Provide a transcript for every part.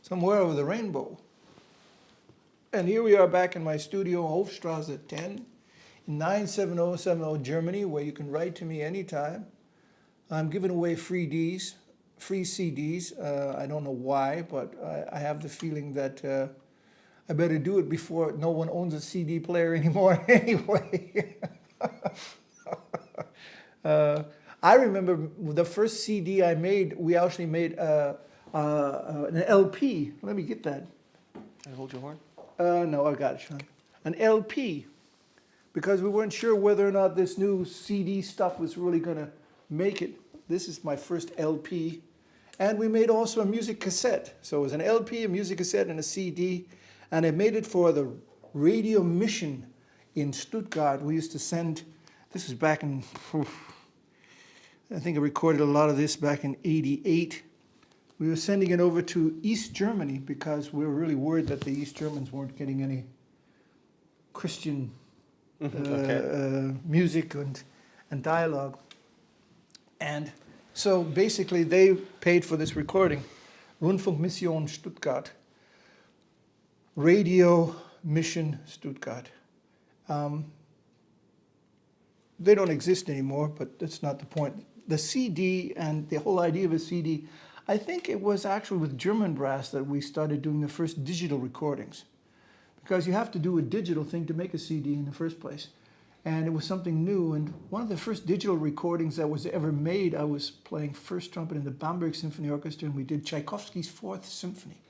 somewhere over the rainbow. And here we are back in my studio, Hofstrasse 10, in 97070 Germany, where you can write to me anytime. I'm giving away free CDs. I don't know why, but I have the feeling that I better do it before no one owns a CD player anymore anyway. I remember the first CD I made, we actually made an LP. Let me get that. Can I hold your horn? No, I got it, Sean. An LP, because we weren't sure whether or not this new CD stuff was really going to make it. This is my first LP. And we made also a music cassette. So it was an LP, a music cassette, and a CD. And I made it for the radio mission in Stuttgart. We used to send, this was back in, I think I recorded a lot of this back in '88. We were sending it over to East Germany because we were really worried that the East Germans weren't getting any Christian music and dialogue. And so basically they paid for this recording. Rundfunkmission Stuttgart. Radio Mission Stuttgart. They don't exist anymore, but that's not the point. The CD and the whole idea of a CD, I think it was actually with German brass that we started doing the first digital recordings. Because you have to do a digital thing to make a CD in the first place. And it was something new. And one of the first digital recordings that was ever made, I was playing first trumpet in the Bamberg Symphony Orchestra, and we did Tchaikovsky's Fourth Symphony,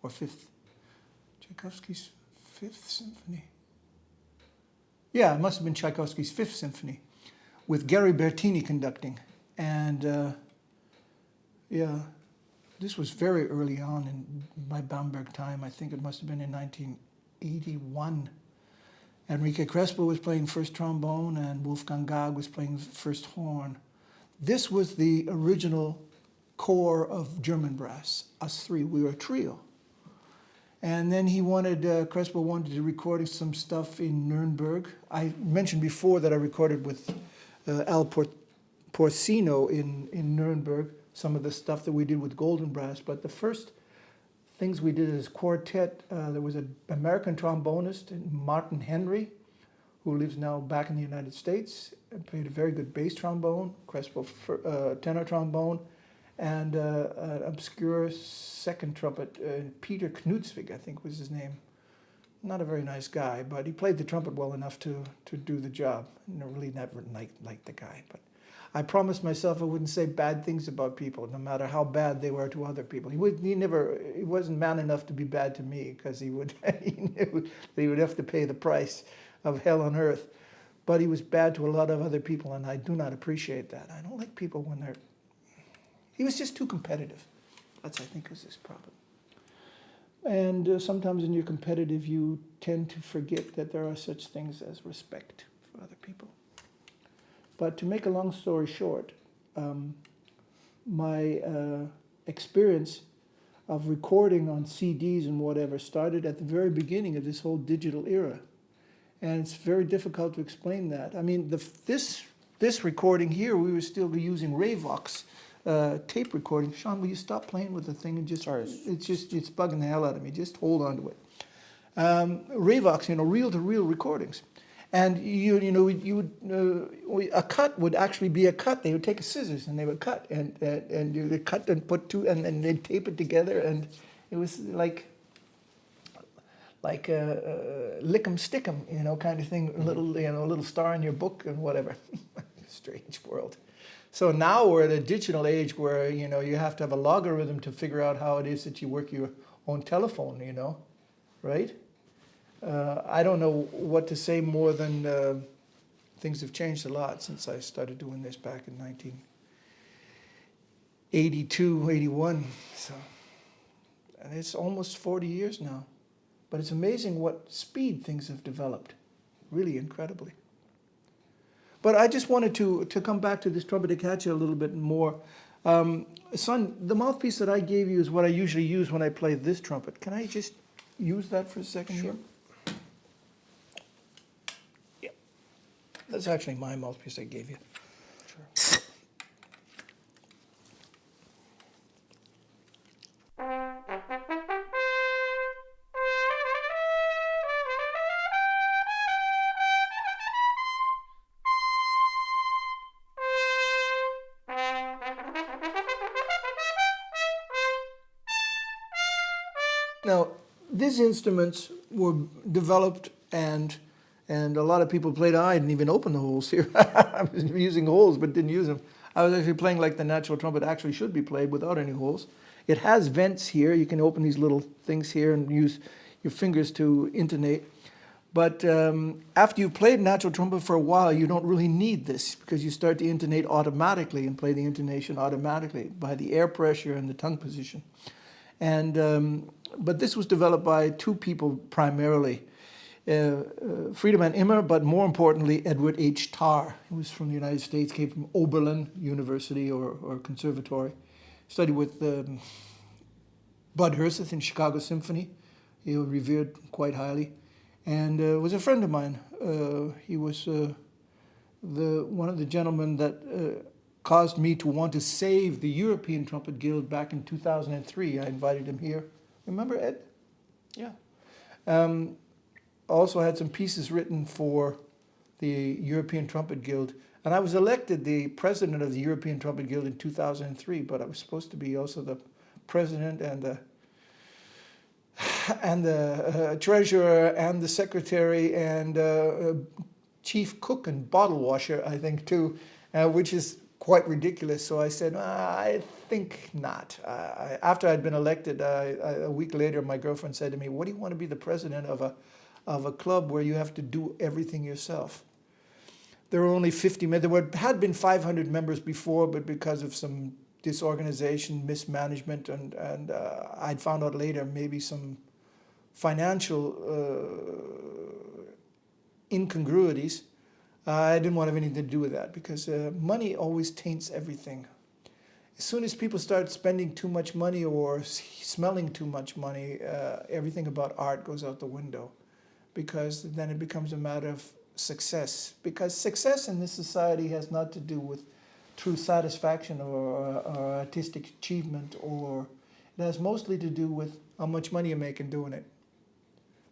or Fifth. Tchaikovsky's Fifth Symphony. Yeah, it must have been Tchaikovsky's Fifth Symphony, with Gary Bertini conducting. And yeah, this was very early on in my Bamberg time. I think it must have been in 1981. Enrique Crespo was playing first trombone, and Wolfgang Gag was playing first horn. This was the original core of German brass, us three. We were a trio. And then Crespo wanted to record some stuff in Nuremberg. I mentioned before that I recorded with Al Porcino in Nuremberg, some of the stuff that we did with golden brass. But the first things we did as quartet, there was an American trombonist, Martin Henry, who lives now back in the United States, and played a very good bass trombone, Crespo tenor trombone, and an obscure second trumpet, Peter Knutsvig, I think was his name. Not a very nice guy, but he played the trumpet well enough to do the job. I really never liked the guy, but I promised myself I wouldn't say bad things about people, no matter how bad they were to other people. He wasn't man enough to be bad to me, because he knew that he would have to pay the price of hell on earth. But he was bad to a lot of other people, and I do not appreciate that. I don't like people when they're... He was just too competitive. That's, I think, was his problem. And sometimes when you're competitive, you tend to forget that there are such things as respect for other people. But to make a long story short, my experience of recording on CDs and whatever started at the very beginning of this whole digital era. And it's very difficult to explain that. I mean, this recording here, we were still using Ravox tape recording. Sean, will you stop playing with the thing and just, Sorry. it's bugging the hell out of me. Just hold on to it. Ravox, reel-to-reel recordings. And a cut would actually be a cut. They would take a scissors and they would cut, and you would cut and put two, and they'd tape it together, and it was like lick 'em, stick 'em, kind of thing. A little star in your book and whatever. Strange world. So now we're at a digital age where you have to have a logarithm to figure out how it is that you work your own telephone. Right? I don't know what to say more than things have changed a lot since I started doing this back in 1982, 81. So, and it's almost 40 years now. But it's amazing what speed things have developed, really incredibly. But I just wanted to come back to this trumpet da caccia a little bit more. Son, the mouthpiece that I gave you is what I usually use when I play this trumpet. Can I just use that for a second here? Yeah. That's actually my mouthpiece I gave you. Sure. Now, these instruments were developed and a lot of people played. I didn't even open the holes here. I was using holes but didn't use them. I was actually playing like the natural trumpet actually should be played without any holes. It has vents here. You can open these little things here and use your fingers to intonate. But after you've played natural trumpet for a while, you don't really need this because you start to intonate automatically and play the intonation automatically by the air pressure and the tongue position. And but this was developed by two people primarily, Friedemann Immer, but more importantly, Edward H. Tarr, who was from the United States, came from Oberlin University or Conservatory, studied with Bud Herseth in Chicago Symphony. He was revered quite highly, and was a friend of mine. He was one of the gentlemen that caused me to want to save the European Trumpet Guild back in 2003. I invited him here. Remember Ed? Yeah. Also had some pieces written for the European Trumpet Guild. And I was elected the president of the European Trumpet Guild in 2003, but I was supposed to be also the president and the treasurer and the secretary and chief cook and bottle washer, I think, too, which is quite ridiculous. So I said, I think not. After I'd been elected, a week later, my girlfriend said to me, what do you want to be the president of a club where you have to do everything yourself? There were only 50 members. There had been 500 members before, but because of some disorganization, mismanagement, and I'd found out later maybe some financial incongruities, I didn't want to have anything to do with that because money always taints everything. As soon as people start spending too much money or smelling too much money, everything about art goes out the window, because then it becomes a matter of success. Because success in this society has not to do with true satisfaction or artistic achievement, or it has mostly to do with how much money you make in doing it.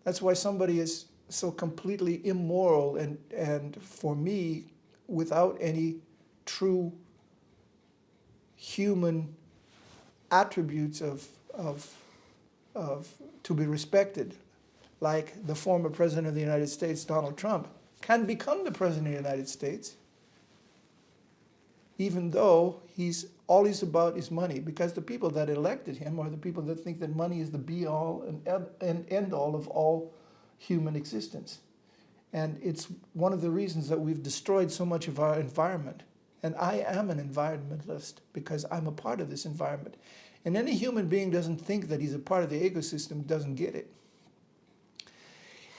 That's why somebody is so completely immoral and for me, without any true human attributes of to be respected, like the former president of the United States, Donald Trump, can become the president of the United States, even though all he's about is money, because the people that elected him are the people that think that money is the be-all and end-all of all human existence. And it's one of the reasons that we've destroyed so much of our environment. And I am an environmentalist because I'm a part of this environment. And any human being doesn't think that he's a part of the ecosystem doesn't get it.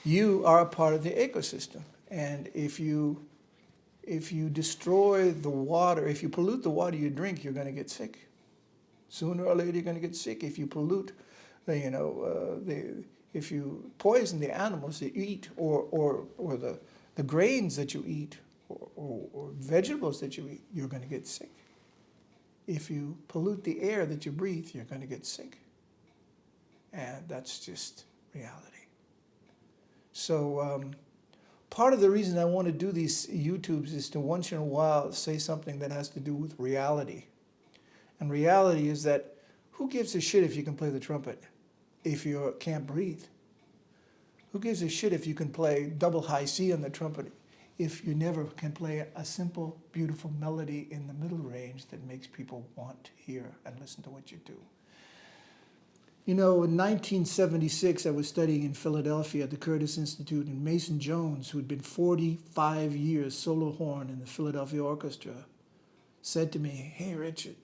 You are a part of the ecosystem. And if you destroy the water, if you pollute the water you drink, you're going to get sick. Sooner or later, you're going to get sick. If you pollute, if you poison the animals that you eat, or the grains that you eat, or vegetables that you eat, you're going to get sick. If you pollute the air that you breathe, you're going to get sick. And that's just reality. So part of the reason I want to do these YouTubes is to once in a while say something that has to do with reality. And reality is that who gives a shit if you can play the trumpet if you can't breathe? Who gives a shit if you can play double high C on the trumpet if you never can play a simple, beautiful melody in the middle range that makes people want to hear and listen to what you do? You know, in 1976, I was studying in Philadelphia at the Curtis Institute, and Mason Jones, who had been 45 years solo horn in the Philadelphia Orchestra, said to me, "Hey, Richard,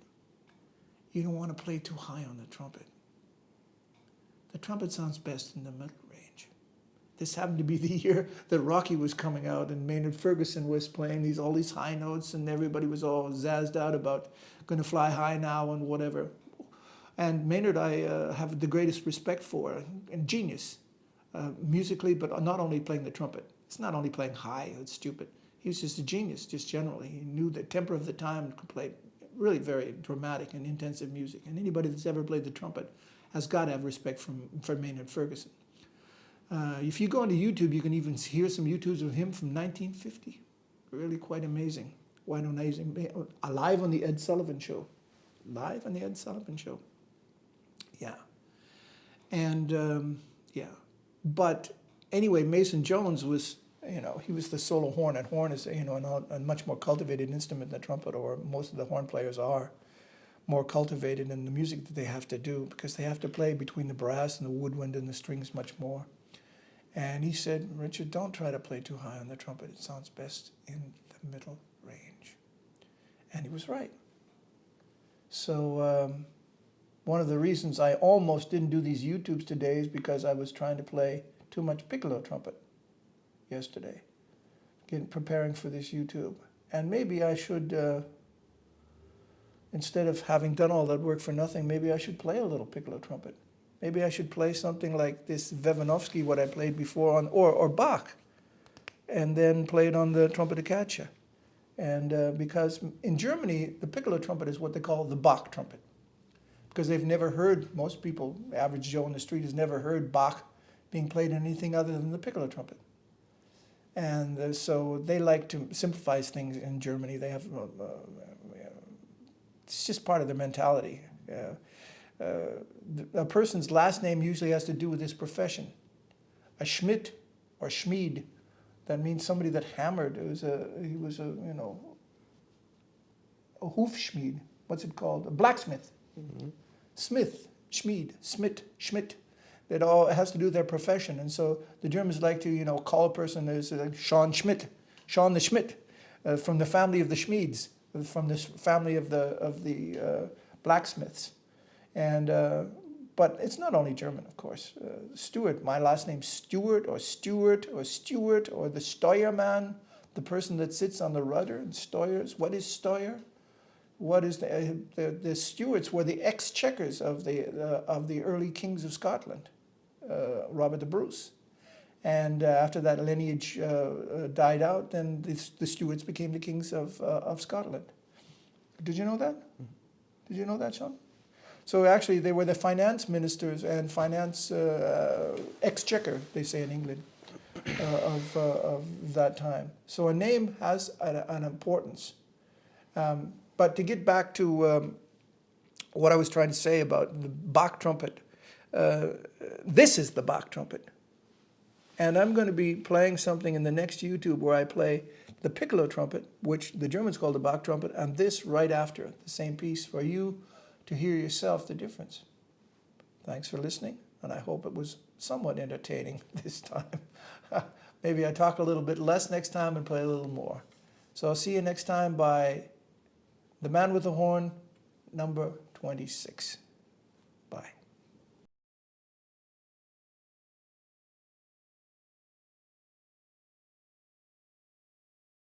you don't want to play too high on the trumpet. The trumpet sounds best in the middle range." This happened to be the year that Rocky was coming out and Maynard Ferguson was playing all these high notes, and everybody was all zazzed out about going to fly high now and whatever. And Maynard I have the greatest respect for, and genius, musically, but not only playing the trumpet. It's not only playing high, it's stupid. He was just a genius, just generally. He knew the temper of the time and could play really very dramatic and intensive music. And anybody that's ever played the trumpet has got to have respect for Maynard Ferguson. If you go onto YouTube, you can even hear some YouTubes of him from 1950. Really quite amazing. Quite amazing. Live on the Ed Sullivan Show. Live on the Ed Sullivan Show. Yeah. And yeah, but anyway, Mason Jones was, he was the solo horn, and horn is, a much more cultivated instrument than trumpet, or most of the horn players are more cultivated in the music that they have to do, because they have to play between the brass and the woodwind and the strings much more. And he said, Richard, don't try to play too high on the trumpet. It sounds best in the middle range. And he was right. So one of the reasons I almost didn't do these YouTubes today is because I was trying to play too much piccolo trumpet yesterday, preparing for this YouTube. And maybe I should, instead of having done all that work for nothing, maybe I should play a little piccolo trumpet. Maybe I should play something like this Vevanovsky, what I played before, or Bach, and then play it on the trumpet caccia. And because in Germany, the piccolo trumpet is what they call the Bach trumpet, because they've never heard, most people, average Joe in the street, has never heard Bach being played in anything other than the piccolo trumpet. And so they like to simplify things in Germany. They have, it's just part of their mentality. A person's last name usually has to do with his profession. A Schmidt or Schmied, that means somebody that hammered. He was a Hufschmied. What's it called? A blacksmith. Mm-hmm. Smith, Schmied, Schmidt. It all has to do with their profession. And so the Germans like to, call a person as Sean Schmidt, Sean the Schmidt, from the family of the Schmieds, from this family of the blacksmiths. And but it's not only German, of course. Steuart, my last name's Stewart or the Steuermann, the person that sits on the rudder and steuers. What is steuer? What is the Stuarts were the exchequers of the early kings of Scotland, Robert the Bruce. And after that lineage died out, then the Stuarts became the kings of Scotland. Did you know that? Did you know that, Sean? So actually, they were the finance ministers and finance exchequer, they say in England, of that time. So a name has an importance. But to get back to what I was trying to say about the Bach trumpet, this is the Bach trumpet. And I'm going to be playing something in the next YouTube where I play the piccolo trumpet, which the Germans call the Bach trumpet, and this right after, the same piece, for you to hear yourself the difference. Thanks for listening, and I hope it was somewhat entertaining this time. Maybe I talk a little bit less next time and play a little more. So I'll see you next time by The Man with the Horn, number 26.